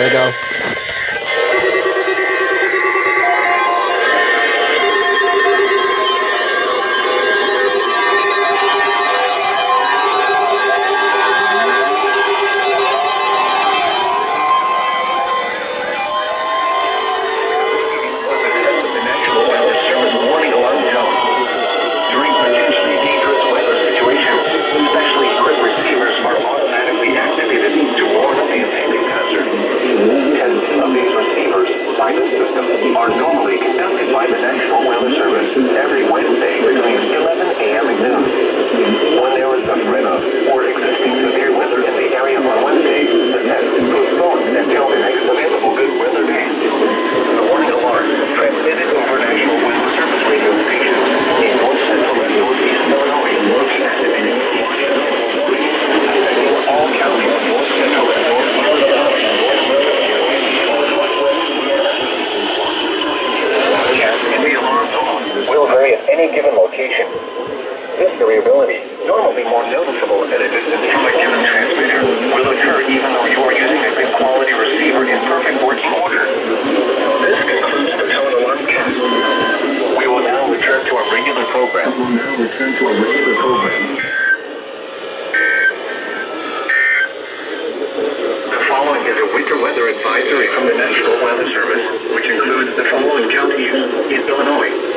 There we go. Are normally conducted by the National Weather Service every Wednesday between 11 a.m. and noon. When there is a threat of or existing severe weather in the area on Wednesday, the test is postponed until the next available good weather day. The warning alarm transmitted over National Weather Service radio stations in north central and northeast Illinois will be activated affecting all counties in north central and northeast Illinois. Will vary at any given location. This variability, normally more noticeable at a distance from a given transmitter, will occur even though you are using a good quality receiver in perfect working order. This concludes the tone alarm cast. We will now return to our regular program. The following is a winter weather advisory from the National Weather Service, which includes the following counties in Illinois.